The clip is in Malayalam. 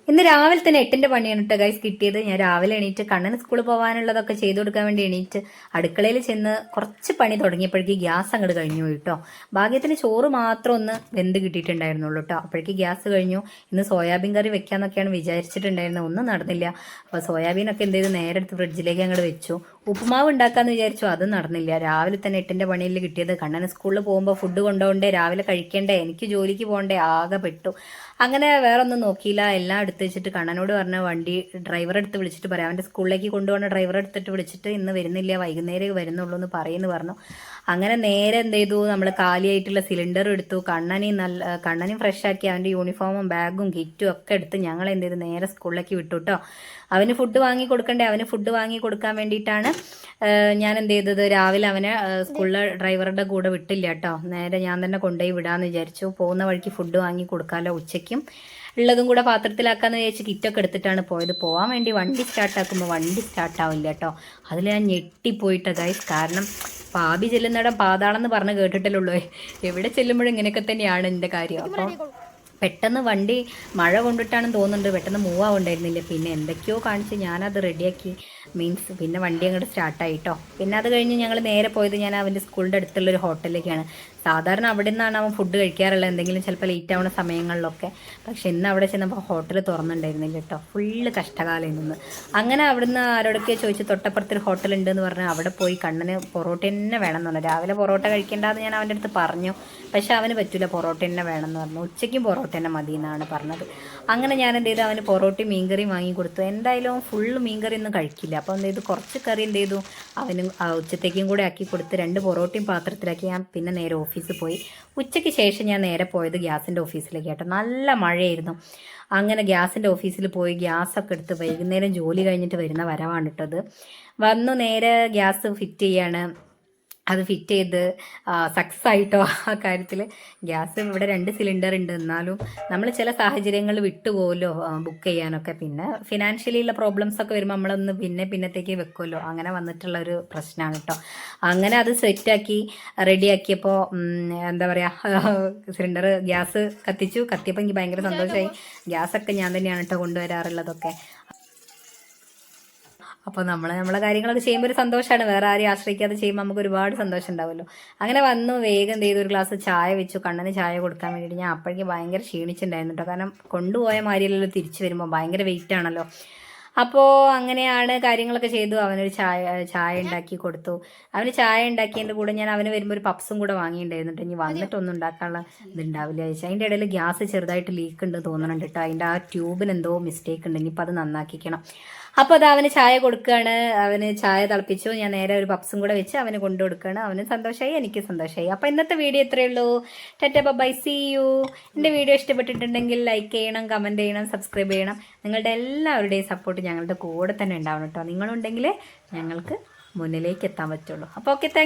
ഇന്ന് രാവിലെ തന്നെ 8ന്റെ പണിയാണ് കേട്ടോ ഗൈസ് കിട്ടിയത്. ഞാൻ രാവിലെ എണീറ്റ് കണ്ണന് സ്കൂളിൽ പോകാനുള്ളതൊക്കെ ചെയ്തു കൊടുക്കാൻ വേണ്ടി എണീറ്റ് അടുക്കളയിൽ ചെന്ന് കുറച്ച് പണി തുടങ്ങിയപ്പോഴേക്ക് ഗ്യാസ് അങ്ങോട്ട് കഴിഞ്ഞു പോയി കേട്ടോ. ഭാഗ്യത്തിന് ചോറ് മാത്രം ഒന്ന് വെന്ത് കിട്ടിയിട്ടുണ്ടായിരുന്നുള്ളൂ കേട്ടോ. അപ്പോഴേക്ക് ഗ്യാസ് കഴിഞ്ഞു. ഇന്ന് സോയാബീൻ കറി വെക്കാന്നൊക്കെയാണ് വിചാരിച്ചിട്ടുണ്ടായിരുന്നത്, ഒന്നും നടന്നില്ല. അപ്പോൾ സോയാബീനൊക്കെ എന്ത് ചെയ്തു നേരെ എടുത്ത് ഫ്രിഡ്ജിലേക്ക് അങ്ങോട്ട് വെച്ചു. ഉപ്പുമാവ് ഉണ്ടാക്കാന്ന് വിചാരിച്ചു, അതും നടന്നില്ല. രാവിലെ തന്നെ 8ന്റെ പണിയിൽ കിട്ടിയത്. കണ്ണന് സ്കൂളിൽ പോകുമ്പോൾ ഫുഡ് കൊണ്ടുപോകണ്ടേ, രാവിലെ കഴിക്കണ്ടേ, എനിക്ക് ജോലിക്ക് പോകണ്ടേ, ആകെ പെട്ടു. അങ്ങനെ വേറെ ഒന്നും നോക്കിയില്ല, എല്ലാം എടുത്ത് വെച്ചിട്ട് കണ്ണനോട് പറഞ്ഞ വണ്ടി ഡ്രൈവറെ എടുത്ത് വിളിച്ചിട്ട് പറയാം, അവൻ്റെ സ്കൂളിലേക്ക് കൊണ്ടുപോകുന്ന ഡ്രൈവറെ എടുത്തിട്ട് വിളിച്ചിട്ട് ഇന്ന് വരുന്നില്ല, വൈകുന്നേരം വരുന്നുള്ളൂ എന്ന് പറയുന്നു പറഞ്ഞു. അങ്ങനെ നേരെ എന്ത് ചെയ്തു, നമ്മൾ കാലിയായിട്ടുള്ള സിലിണ്ടർ എടുത്തു. കണ്ണനെയും ഫ്രഷ് ആക്കി അവൻ്റെ യൂണിഫോമും ബാഗും കിറ്റും ഒക്കെ എടുത്ത് ഞങ്ങൾ എന്ത് ചെയ്തു നേരെ സ്കൂളിലേക്ക് വിട്ടു കേട്ടോ. അവന് ഫുഡ് വാങ്ങി കൊടുക്കണ്ടേ, അവന് ഫുഡ് വാങ്ങി കൊടുക്കാൻ വേണ്ടിയിട്ടാണ് ഞാൻ എന്ത് ചെയ്തത്, രാവിലെ അവനെ സ്കൂളിലെ ഡ്രൈവറുടെ കൂടെ വിട്ടില്ല കേട്ടോ. നേരെ ഞാൻ തന്നെ കൊണ്ടുപോയി വിടാമെന്ന് വിചാരിച്ചു. പോകുന്ന വഴിക്ക് ഫുഡ് വാങ്ങി കൊടുക്കാമല്ലോ, ഉച്ചയ്ക്കും ഉള്ളതും കൂടെ പാത്രത്തിലാക്കാമെന്ന് വിചാരിച്ച് കിറ്റൊക്കെ എടുത്തിട്ടാണ് പോയത്. പോകാൻ വേണ്ടി വണ്ടി സ്റ്റാർട്ടാക്കുമ്പോൾ വണ്ടി സ്റ്റാർട്ടാവില്ല കേട്ടോ. അതിൽ ഞാൻ ഞെട്ടിപ്പോയിട്ടോ ഗൈസ്. കാരണം പാപി ചെല്ലുന്നിടം പാതാളെന്ന് പറഞ്ഞ് കേട്ടിട്ടല്ലേ ഉള്ളൂ. എവിടെ ചെല്ലുമ്പോഴും ഇങ്ങനെയൊക്കെ തന്നെയാണ് എൻ്റെ കാര്യം. അപ്പം പെട്ടെന്ന് വണ്ടി മഴ കൊണ്ടിട്ടാണെന്ന് തോന്നുന്നുണ്ട്, പെട്ടെന്ന് മൂവ് ആവുണ്ടായിരുന്നില്ല. പിന്നെ എന്തൊക്കെയോ കാണിച്ച് ഞാനത് റെഡിയാക്കി, മീൻസ് പിന്നെ വണ്ടി അങ്ങോട്ട് സ്റ്റാർട്ടായിട്ടോ. പിന്നെ അത് കഴിഞ്ഞ് ഞങ്ങൾ നേരെ പോയത് ഞാൻ അവൻ്റെ സ്കൂളിൻ്റെ അടുത്തുള്ളൊരു ഹോട്ടലിലേക്കാണ്. സാധാരണ അവിടെ നിന്നാണ് അവൻ ഫുഡ് കഴിക്കാറുള്ളത്, എന്തെങ്കിലും ചിലപ്പോൾ ലേറ്റ് ആവുന്ന സമയങ്ങളിലൊക്കെ. പക്ഷെ ഇന്ന് അവിടെ ചെന്നപ്പോൾ ഹോട്ടൽ തുറന്നിട്ടുണ്ടായിരുന്നില്ല കേട്ടോ. ഫുള്ള് കഷ്ടകാലം നിന്ന്. അങ്ങനെ അവിടുന്ന് ആരോടൊക്കെ ചോദിച്ച് തൊട്ടപ്പുറത്തൊരു ഹോട്ടൽ ഉണ്ടെന്ന് പറഞ്ഞാൽ അവിടെ പോയി കണ്ണന് പൊറോട്ട തന്നെ വേണമെന്ന് പറഞ്ഞു. രാവിലെ പൊറോട്ട കഴിക്കേണ്ടതെന്ന് ഞാൻ അവൻ്റെ അടുത്ത് പറഞ്ഞു, പക്ഷെ അവന് പറ്റില്ല, പൊറോട്ട തന്നെ വേണമെന്ന് പറഞ്ഞു. ഉച്ചയ്ക്കും പൊറോട്ട തന്നെ മതി എന്നാണ് പറഞ്ഞത്. അങ്ങനെ ഞാൻ എന്ത് ചെയ്തു, അവന് പൊറോട്ടയും മീൻകറിയും വാങ്ങി കൊടുത്തു. എന്തായാലും ഫുള്ള് മീൻകറി ഒന്നും കഴിക്കില്ല. അപ്പോൾ എന്ത് ചെയ്തു, കുറച്ച് കറി എന്ത് ചെയ്തു അവനും ഉച്ചത്തേക്കും കൂടെ ആക്കി കൊടുത്ത് 2 പൊറോട്ടയും പാത്രത്തിലാക്കി ഞാൻ പിന്നെ നേരെ ഓഫീസിൽ പോയി. ഉച്ചയ്ക്ക് ശേഷം ഞാൻ നേരെ പോയത് ഗ്യാസിൻ്റെ ഓഫീസിലേക്ക് കേട്ടോ. നല്ല മഴയായിരുന്നു. അങ്ങനെ ഗ്യാസിൻ്റെ ഓഫീസിൽ പോയി ഗ്യാസൊക്കെ എടുത്ത് വൈകുന്നേരം ജോലി കഴിഞ്ഞിട്ട് വരുന്ന വരവാണ് ഇട്ടത്. വന്നു നേരെ ഗ്യാസ് ഫിറ്റ് ചെയ്യാണ്. അത് ഫിറ്റ് ചെയ്ത് സക്സസ് ആയിട്ടോ. ആ കാര്യത്തിൽ ഗ്യാസ് ഇവിടെ 2 സിലിണ്ടർ ഉണ്ട്. എന്നാലും നമ്മൾ ചില സാഹചര്യങ്ങളിൽ വിട്ടുപോകുമല്ലോ ബുക്ക് ചെയ്യാനൊക്കെ. പിന്നെ ഫിനാൻഷ്യലി ഉള്ള പ്രോബ്ലംസ് ഒക്കെ വരുമ്പോൾ നമ്മളൊന്ന് പിന്നത്തേക്ക് വെക്കുമല്ലോ. അങ്ങനെ വന്നിട്ടുള്ള ഒരു പ്രശ്നമാണ് കേട്ടോ. അങ്ങനെ അത് സെറ്റാക്കി റെഡിയാക്കിയപ്പോൾ എന്താ പറയുക, ഗ്യാസ് കത്തിയപ്പോൾ എനിക്ക് ഭയങ്കര സന്തോഷമായി. ഗ്യാസൊക്കെ ഞാൻ തന്നെയാണ് കേട്ടോ കൊണ്ടുവരാറുള്ളതൊക്കെ. അപ്പോൾ നമ്മളെ കാര്യങ്ങളൊക്കെ ചെയ്യുമ്പോൾ ഒരു സന്തോഷമാണ്. വേറെ ആരെയും ആശ്രയിക്കാതെ ചെയ്യുമ്പോൾ നമുക്ക് ഒരുപാട് സന്തോഷം ഉണ്ടാവുമല്ലോ. അങ്ങനെ വന്നു വേഗം ചെയ്ത് ഒരു ഗ്ലാസ് ചായ വെച്ചു കണ്ണന് ചായ കൊടുക്കാൻ വേണ്ടിയിട്ട്. ഞാൻ അപ്പോഴേക്കും ഭയങ്കര ക്ഷീണിച്ചിട്ടുണ്ടായിരുന്നു കേട്ടോ. കാരണം കൊണ്ടുപോയ മാതിരിയല്ലല്ലോ തിരിച്ചു വരുമ്പോൾ, ഭയങ്കര വെയിറ്റ് ആണല്ലോ. അപ്പോൾ അങ്ങനെയാണ് കാര്യങ്ങളൊക്കെ ചെയ്തു. അവനൊരു ചായ ഉണ്ടാക്കി കൊടുത്തു. അവന് ചായ ഉണ്ടാക്കിയതിൻ്റെ കൂടെ ഞാൻ അവന് വരുമ്പോൾ ഒരു പപ്സും കൂടെ വാങ്ങിയിട്ടുണ്ടായിരുന്നു കേട്ടോ. ഇനി വന്നിട്ടൊന്നും ഉണ്ടാക്കാനുള്ള ഇതുണ്ടാവില്ല ചോദിച്ചാൽ. അതിൻ്റെ ഇടയിൽ ഗ്യാസ് ചെറുതായിട്ട് ലീക്ക് ഉണ്ട് തോന്നുന്നുണ്ട് കേട്ടോ. അതിൻ്റെ ആ ട്യൂബിന് എന്തോ മിസ്റ്റേക്ക് ഉണ്ട്, ഇനിയിപ്പോൾ അത് നന്നാക്കിക്കണം. അപ്പോൾ അത് അവന് ചായ കൊടുക്കുകയാണ്. അവന് ചായ തിളപ്പിച്ചു. ഞാൻ നേരെ ഒരു പപ്സും കൂടെ വെച്ച് അവന് കൊണ്ടു കൊടുക്കുകയാണ്. അവന് സന്തോഷമായി, എനിക്ക് സന്തോഷമായി. അപ്പോൾ ഇന്നത്തെ വീഡിയോ ഇത്രയേ ഉള്ളൂ. Tata bye, see you. എൻ്റെ വീഡിയോ ഇഷ്ടപ്പെട്ടിട്ടുണ്ടെങ്കിൽ ലൈക്ക് ചെയ്യണം, കമൻറ്റ് ചെയ്യണം, സബ്സ്ക്രൈബ് ചെയ്യണം. നിങ്ങളുടെ എല്ലാവരുടെയും സപ്പോർട്ട് ഞങ്ങളുടെ കൂടെ തന്നെ ഉണ്ടാവണം കേട്ടോ. നിങ്ങളുണ്ടെങ്കിൽ ഞങ്ങൾക്ക് മുന്നിലേക്ക് എത്താൻ പറ്റുള്ളൂ. അപ്പോൾ ഓക്കെ, താങ്ക്